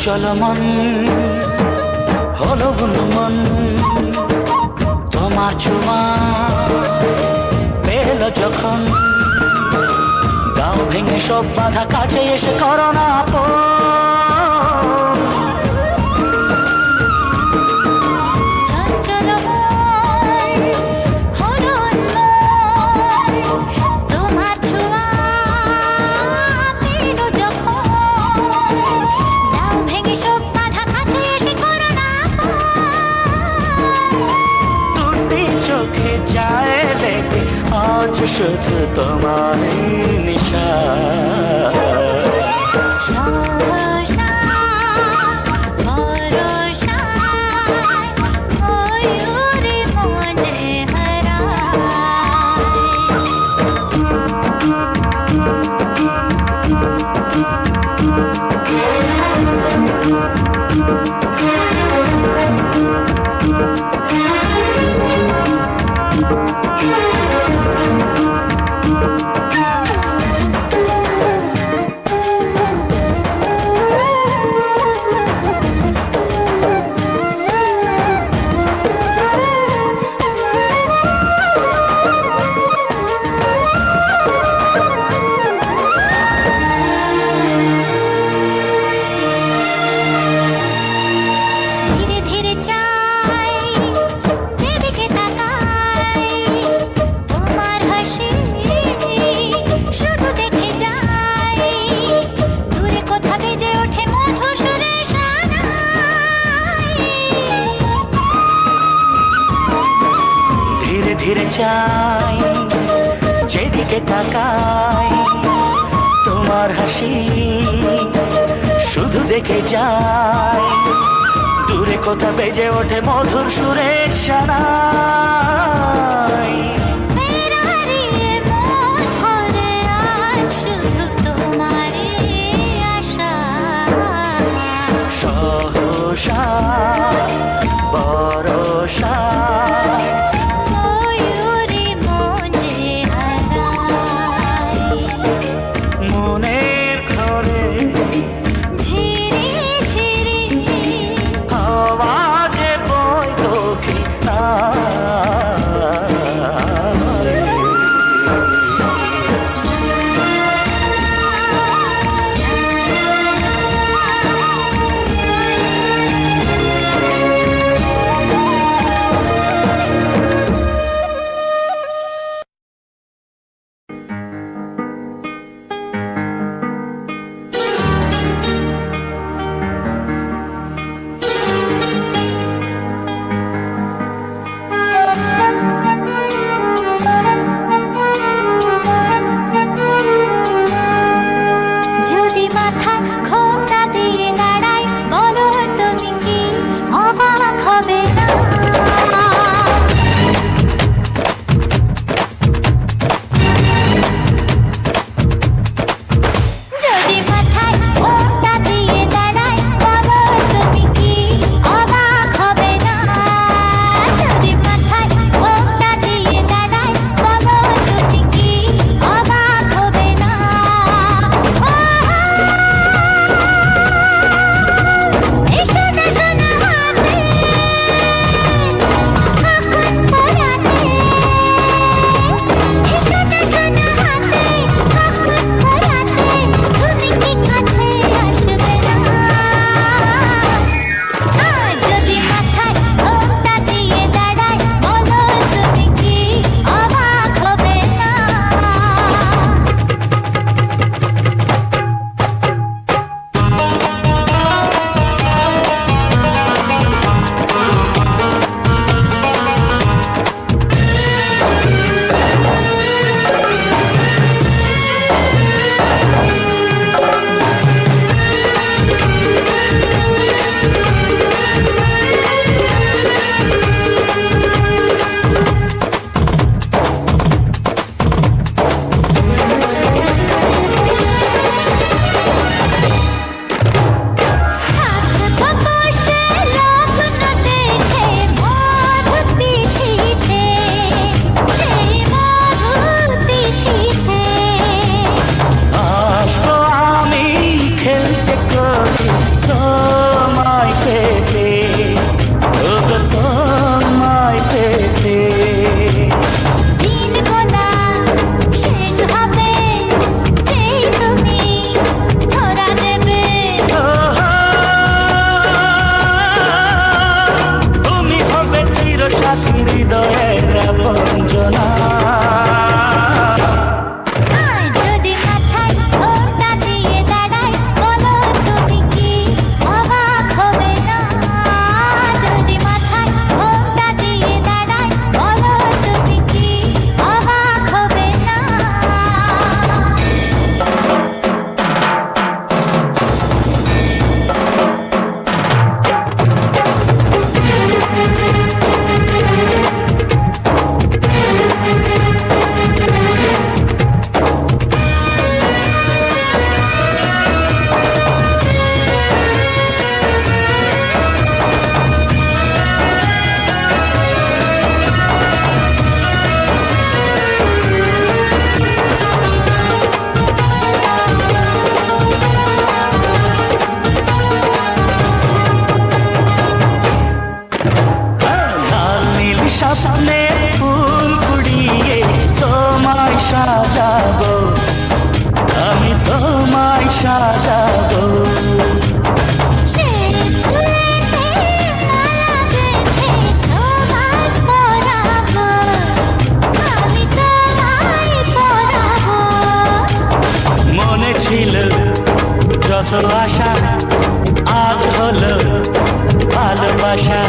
চঞ্চল মন হলো মন তোমার ছোঁয়া পেল যখন গাঁও ভেঙে সব বাধা কাছে এসে করোনা শুধু তোমার নিশা ধীরে চাই যেদিকে তাকাই তোমার হাসি শুধু দেখে যাই দূরে কোথা বেজে ওঠে মধুর সুরের সানাই সহসা বরসা আওয়াজে বই দক্ষিণা সাজাবো। মনে ছিল যত আশা আজ হলো ভালোবাসা।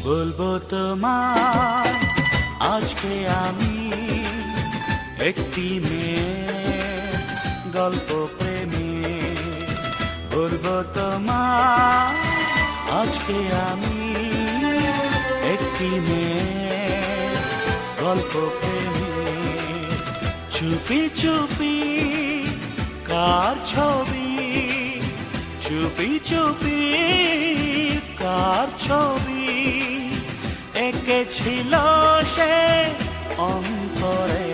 বলবো তোমায় আজকে আমি একটি মেয়ের গল্প প্রেমে। বলবো তোমায় আজকে আমি একটি মেয়ের গল্প প্রেমে। চুপি চুপি কার ছবি, চুপি চুপি কার ছবি এঁকেছিল সে অন্তরে।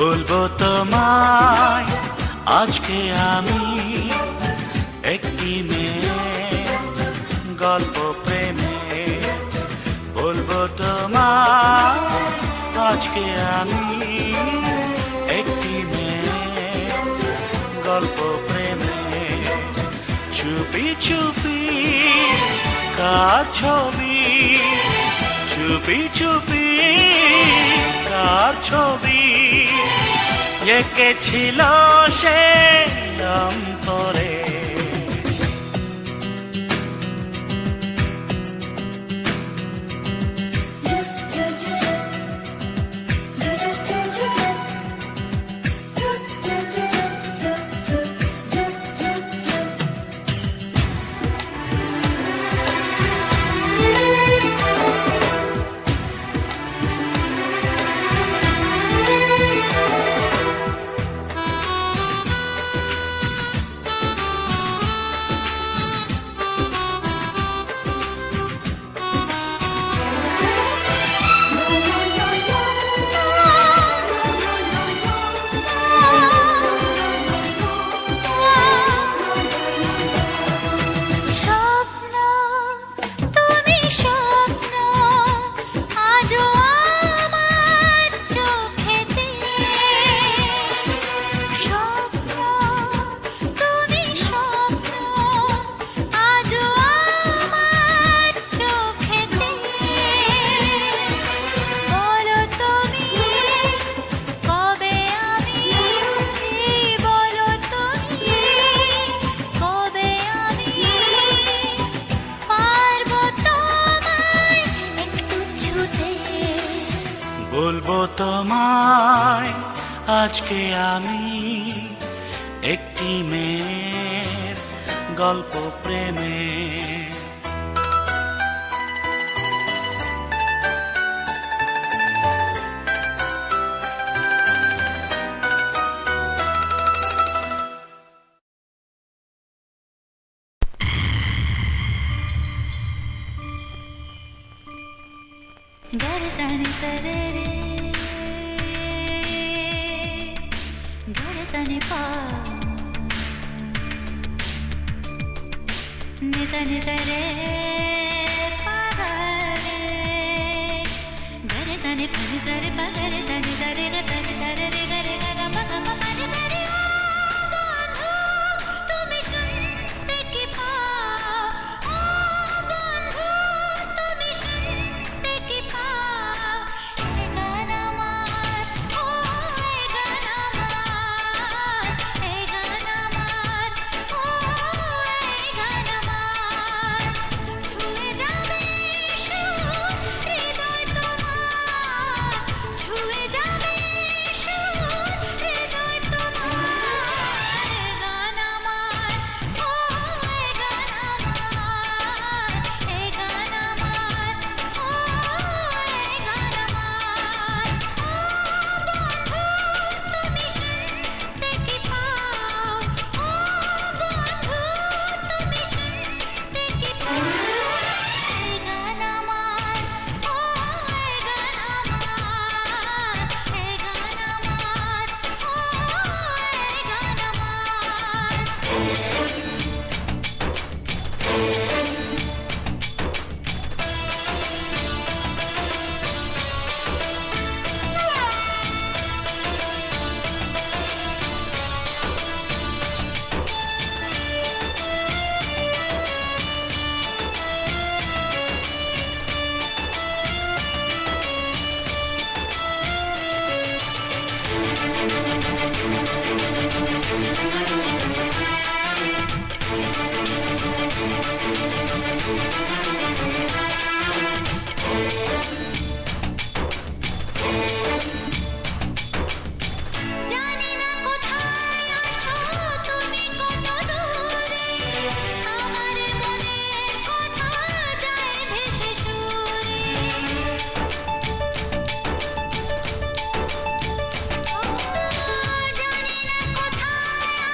বলবো তোমায় আজকে আমি একটি মেয়ের গল্প প্রেমে। বলবো তোমায় আজকে আমি একটি মেয়ের গল্প প্রেমে। চুপি চুপি কার ছবি, চুপি চুপি কার ছবি এঁকেছিল সে অন্তরে। বলবো তোমায় আজকে আমি একটি মেয়ের গল্প প্রেমের। गरसनी सरे रे गरसनी पा निसनी सरे पा रे गरसनी फनी सरे पा गरसनी सरे गरसनी सरे रे गरे गा मा गा मा नी सरे ओ बंधु তুমি শুনতে কি পাও ও বন্ধু তুমি শুনতে কি পাও এ গান আমার ও এ গান আমার এ গান আমার ও এ গান আমার ছুঁয়ে যাবে সুর হৃদয় তোমার ছুঁয়ে যাবে সুর হৃদয় তোমার এ গান আমার ও এ গান আমার এ গান আমার ও এ গান আমার ও বন্ধু তুমি শুনতে কি পাও ও বন্ধু তুমি শুনতে কি পাও এ গান আমার ও এ গান আমার এ গান আমার ও এ গান আমার জানি না কোথায় আছো তুমি কত দূরে আমার মনের কথা যায় ভেসে সুরে জানি না কোথায়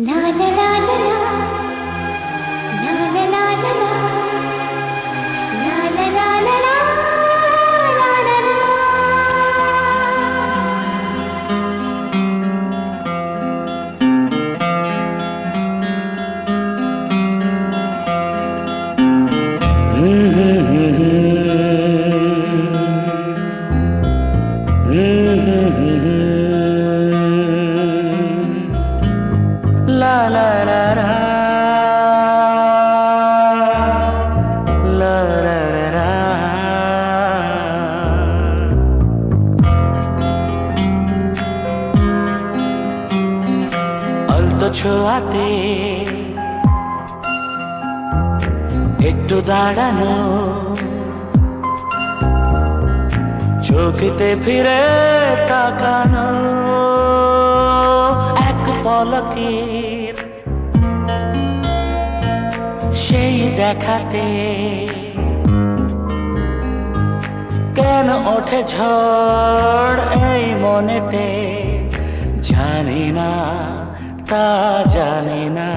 La la la la la, la la la la la, la la la la la, la la la. La la la la, la la la la. আলতো ছোঁয়াতে একটু দাঁড়ানো, চোখেতে ফিরে তাকানো, এক পলকের সেই দেখাতে কেন ওঠে ঝড় এই মনেতে, জানি না তা জানি না।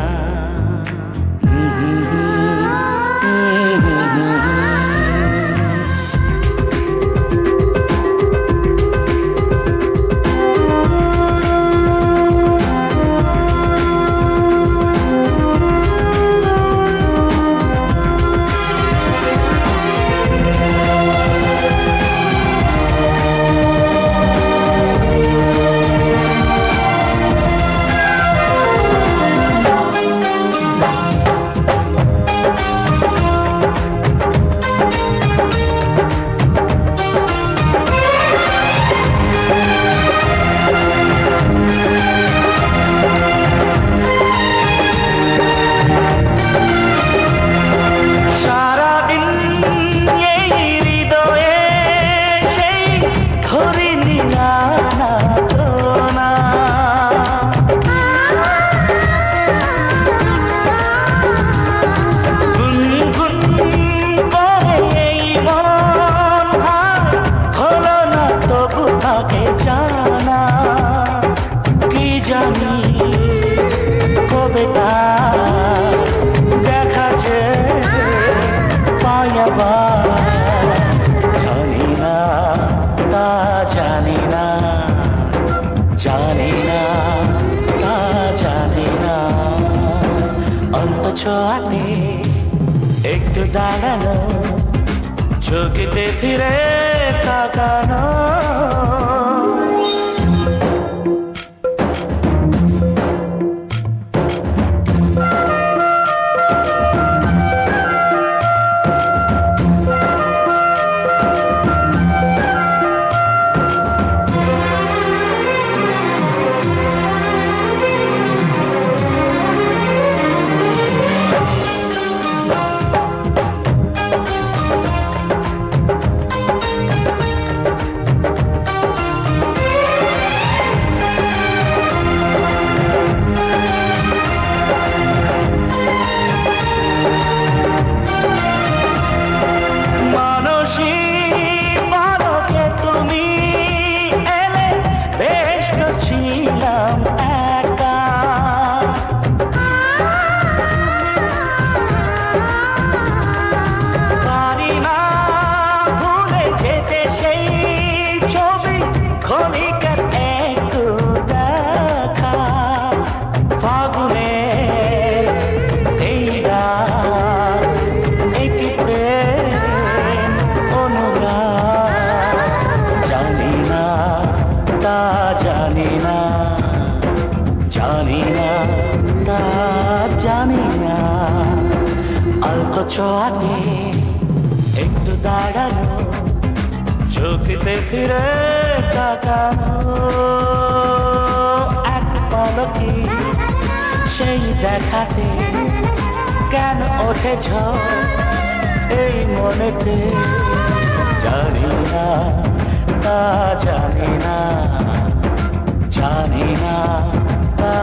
দেখা যে পায়াবা জানি না তা জানি না, জানি না তা জানি না। অন্ত ছোঁয়াতে একটু দাঁড়ানো, চোখেতে ফিরে তাকানো, ছিলাম একা, পারি না ভুলে যেতে সেই ছবি, ক্ষণিকের একটু দেখা, ফাগুনে এই রাত, একই প্রেম অনুরাগ, জানি না তা জানি না, জানি না তা জানি না। অল্প ছোঁয়াতে একটু দাঁড়ানো, চোখেতে ফিরে তাকানো, এক পলকে সেই দেখাতে কেন ওঠে ঝড় এই মনেতে, জানি না তা জানি না, জানি না তা